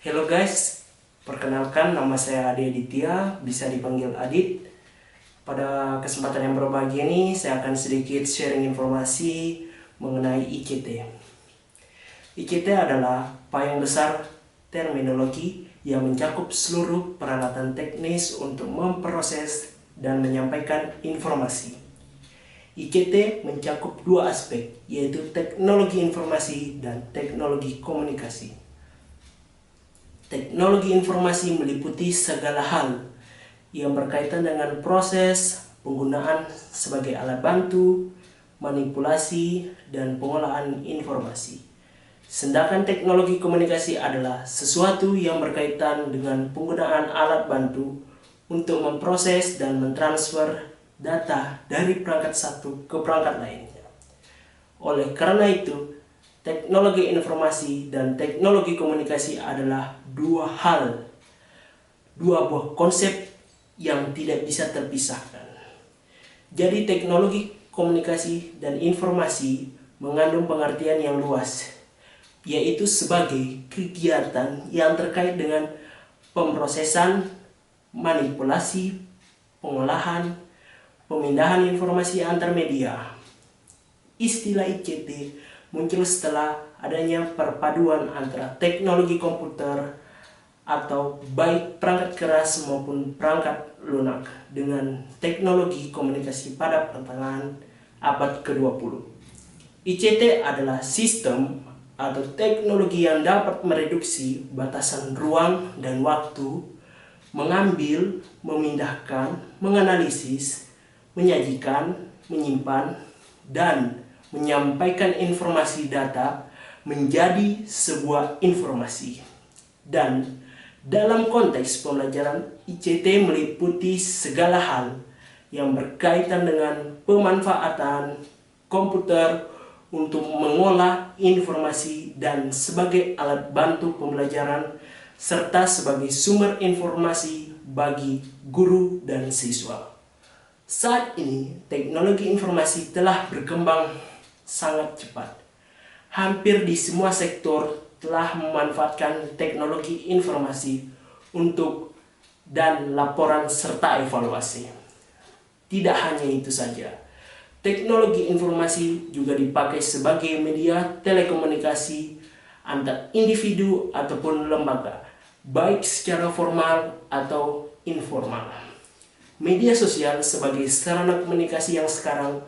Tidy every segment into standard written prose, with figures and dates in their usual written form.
Hello guys, perkenalkan nama saya Adi Aditya, bisa dipanggil Adit. Pada kesempatan yang berbahagia ini, saya akan sedikit sharing informasi mengenai ICT. ICT adalah payung besar terminologi yang mencakup seluruh peralatan teknis untuk memproses dan menyampaikan informasi. ICT mencakup dua aspek, yaitu teknologi informasi dan teknologi komunikasi. Teknologi informasi meliputi segala hal yang berkaitan dengan proses penggunaan sebagai alat bantu, manipulasi, dan pengolahan informasi. Sedangkan teknologi komunikasi adalah sesuatu yang berkaitan dengan penggunaan alat bantu untuk memproses dan mentransfer data dari perangkat satu ke perangkat lainnya. Oleh karena itu, teknologi informasi dan teknologi komunikasi adalah dua buah konsep yang tidak bisa terpisahkan. Jadi teknologi komunikasi dan informasi mengandung pengertian yang luas, yaitu sebagai kegiatan yang terkait dengan pemrosesan, manipulasi, pengolahan, pemindahan informasi antar media. Istilah ICT muncul setelah adanya perpaduan antara teknologi komputer atau baik perangkat keras maupun perangkat lunak dengan teknologi komunikasi pada pertengahan abad ke-20. ICT adalah sistem atau teknologi yang dapat mereduksi batasan ruang dan waktu, mengambil, memindahkan, menganalisis, menyajikan, menyimpan, dan menyampaikan informasi data menjadi sebuah informasi. Dan dalam konteks pembelajaran, ICT meliputi segala hal yang berkaitan dengan pemanfaatan komputer untuk mengolah informasi dan sebagai alat bantu pembelajaran serta sebagai sumber informasi bagi guru dan siswa. Saat ini, teknologi informasi telah berkembang sangat cepat. Hampir di semua sektor telah memanfaatkan teknologi informasi untuk dan laporan serta evaluasi. Tidak hanya itu saja, teknologi informasi juga dipakai sebagai media telekomunikasi antar individu ataupun lembaga, baik secara formal atau informal. Media sosial sebagai sarana komunikasi yang sekarang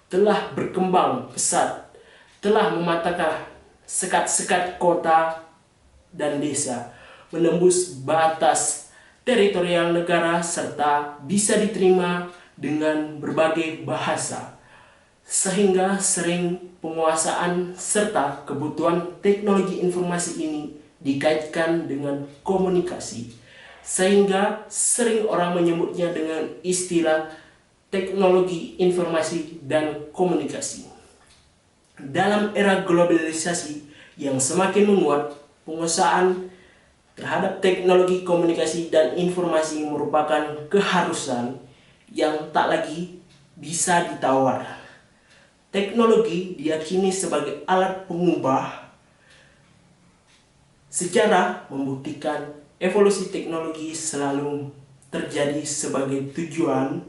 telah berkembang pesat, telah mematahkan sekat-sekat kota dan desa, menembus batas teritorial negara serta bisa diterima dengan berbagai bahasa, sehingga sering penguasaan serta kebutuhan teknologi informasi ini dikaitkan dengan komunikasi, sehingga sering orang menyebutnya dengan istilah teknologi informasi dan komunikasi. Dalam era globalisasi yang semakin menguat, penguasaan terhadap teknologi komunikasi dan informasi merupakan keharusan yang tak lagi bisa ditawar. Teknologi diyakini sebagai alat pengubah. Sejarah membuktikan evolusi teknologi selalu terjadi sebagai tujuan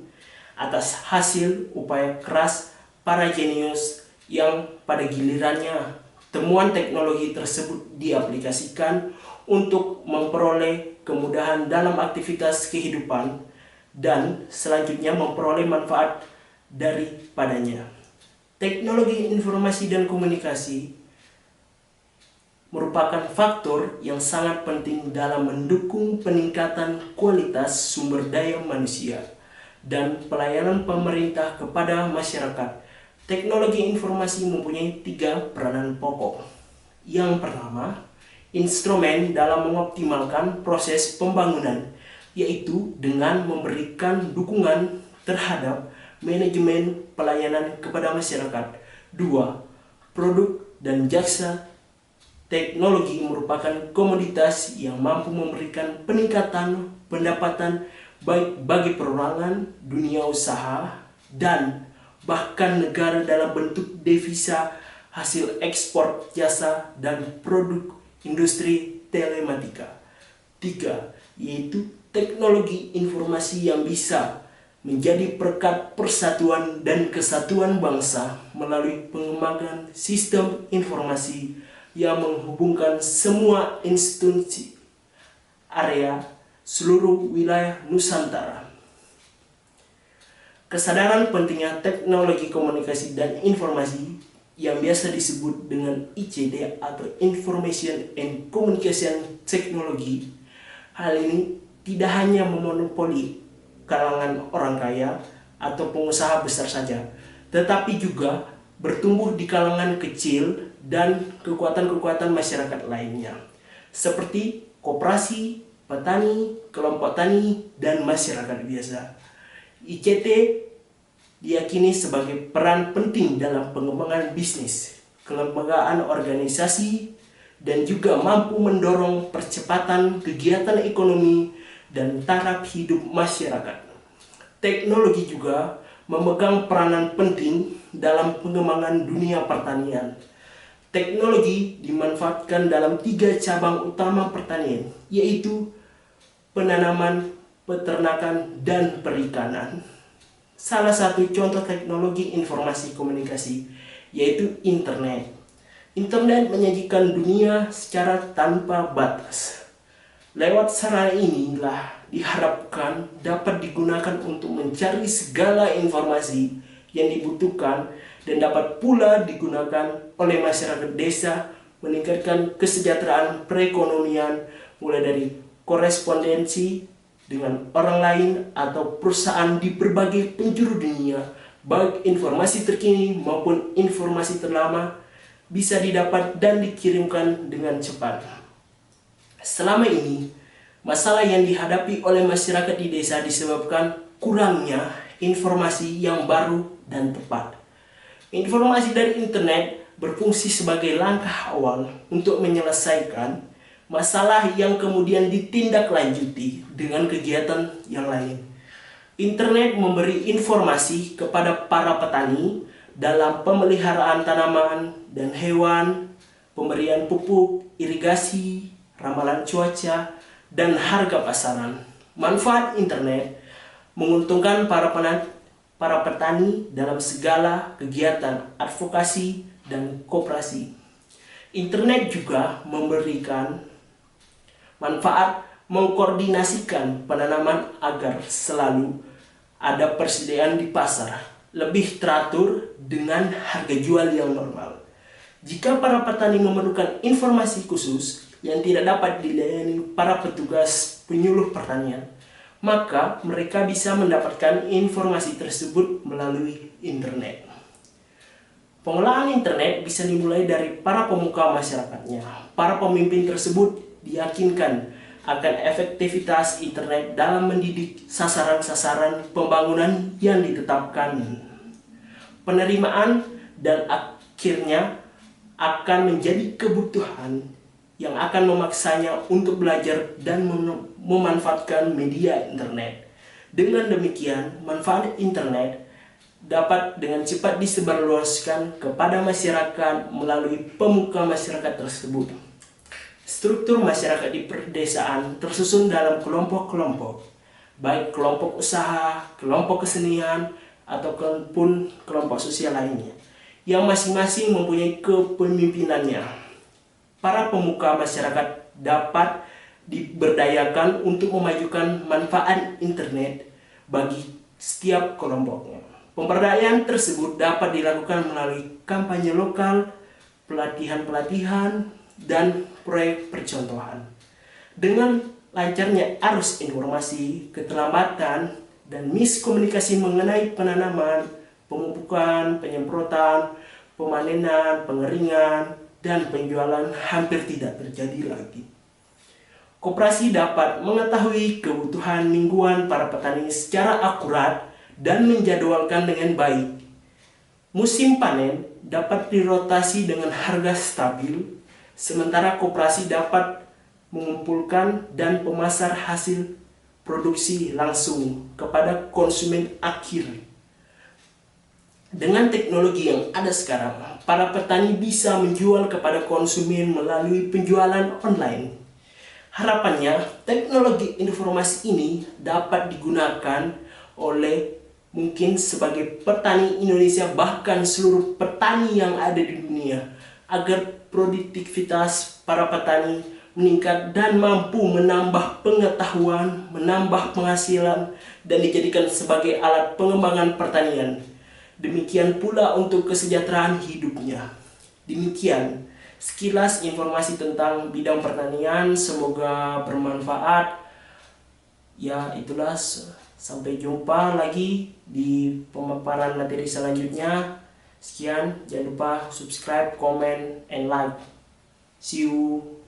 atas hasil upaya keras para jenius yang pada gilirannya temuan teknologi tersebut diaplikasikan untuk memperoleh kemudahan dalam aktivitas kehidupan dan selanjutnya memperoleh manfaat daripadanya. Teknologi informasi dan komunikasi merupakan faktor yang sangat penting dalam mendukung peningkatan kualitas sumber daya manusia dan pelayanan pemerintah kepada masyarakat. Teknologi informasi mempunyai 3 peranan pokok. Yang pertama, instrumen dalam mengoptimalkan proses pembangunan, yaitu dengan memberikan dukungan terhadap manajemen pelayanan kepada masyarakat. 2. Produk dan jasa teknologi merupakan komoditas yang mampu memberikan peningkatan pendapatan baik bagi perorangan, dunia usaha, dan bahkan negara dalam bentuk devisa hasil ekspor jasa dan produk industri telematika. 3. Yaitu teknologi informasi yang bisa menjadi perekat persatuan dan kesatuan bangsa melalui pengembangan sistem informasi yang menghubungkan semua institusi area seluruh wilayah Nusantara. Kesadaran pentingnya teknologi komunikasi dan informasi yang biasa disebut dengan ICT atau Information and Communication Technology. Hal ini tidak hanya memonopoli kalangan orang kaya atau pengusaha besar saja, tetapi juga bertumbuh di kalangan kecil dan kekuatan-kekuatan masyarakat lainnya, seperti koperasi, petani, kelompok tani, dan masyarakat biasa. ICT diyakini sebagai peran penting dalam pengembangan bisnis, kelembagaan organisasi, dan juga mampu mendorong percepatan kegiatan ekonomi dan taraf hidup masyarakat. Teknologi juga memegang peranan penting dalam pengembangan dunia pertanian. Teknologi dimanfaatkan dalam 3 cabang utama pertanian, yaitu penanaman, peternakan, dan perikanan. Salah satu contoh teknologi informasi komunikasi yaitu internet. Internet menyajikan dunia secara tanpa batas. Lewat sarana inilah diharapkan dapat digunakan untuk mencari segala informasi yang dibutuhkan dan dapat pula digunakan oleh masyarakat desa meningkatkan kesejahteraan perekonomian mulai dari korespondensi dengan orang lain atau perusahaan di berbagai penjuru dunia, baik informasi terkini maupun informasi terlama bisa didapat dan dikirimkan dengan cepat. Selama ini, masalah yang dihadapi oleh masyarakat di desa disebabkan kurangnya informasi yang baru dan tepat. Informasi dari internet berfungsi sebagai langkah awal untuk menyelesaikan masalah yang kemudian ditindaklanjuti dengan kegiatan yang lain. Internet memberi informasi kepada para petani dalam pemeliharaan tanaman dan hewan, pemberian pupuk, irigasi, ramalan cuaca, dan harga pasaran. Manfaat internet menguntungkan para petani dalam segala kegiatan advokasi dan koperasi. Internet juga memberikan manfaat mengkoordinasikan penanaman agar selalu ada persediaan di pasar, lebih teratur dengan harga jual yang normal. Jika para petani memerlukan informasi khusus yang tidak dapat dilayani para petugas penyuluh pertanian, maka mereka bisa mendapatkan informasi tersebut melalui internet. Pengolahan internet bisa dimulai dari para pemuka masyarakatnya. Para pemimpin tersebut diyakinkan akan efektivitas internet dalam mendidik sasaran-sasaran pembangunan yang ditetapkan. Penerimaan dan akhirnya akan menjadi kebutuhan yang akan memaksanya untuk belajar dan memanfaatkan media internet. Dengan demikian, manfaat internet dapat dengan cepat disebarluaskan kepada masyarakat melalui pemuka masyarakat tersebut. Struktur masyarakat di pedesaan tersusun dalam kelompok-kelompok, baik kelompok usaha, kelompok kesenian, ataupun kelompok sosial lainnya, yang masing-masing mempunyai kepemimpinannya. Para pemuka masyarakat dapat diberdayakan untuk memajukan manfaat internet bagi setiap kelompoknya. Pemberdayaan tersebut dapat dilakukan melalui kampanye lokal, pelatihan-pelatihan, dan proyek percontohan. Dengan lancarnya arus informasi, keterlambatan, dan miskomunikasi mengenai penanaman, pemupukan, penyemprotan, pemanenan, pengeringan, dan penjualan hampir tidak terjadi lagi. Koperasi dapat mengetahui kebutuhan mingguan para petani secara akurat dan menjadwalkan dengan baik. Musim panen dapat dirotasi dengan harga stabil, sementara koperasi dapat mengumpulkan dan memasar hasil produksi langsung kepada konsumen akhir. Dengan teknologi yang ada sekarang, para petani bisa menjual kepada konsumen melalui penjualan online. Harapannya, teknologi informasi ini dapat digunakan oleh mungkin sebagai petani Indonesia, bahkan seluruh petani yang ada di dunia, agar produktivitas para petani meningkat dan mampu menambah pengetahuan, menambah penghasilan, dan dijadikan sebagai alat pengembangan pertanian. Demikian pula untuk kesejahteraan hidupnya. Demikian sekilas informasi tentang bidang pertanian, semoga bermanfaat. Ya, itulah, sampai jumpa lagi di pemaparan materi selanjutnya. Sekian, jangan lupa subscribe, comment, and like. See you.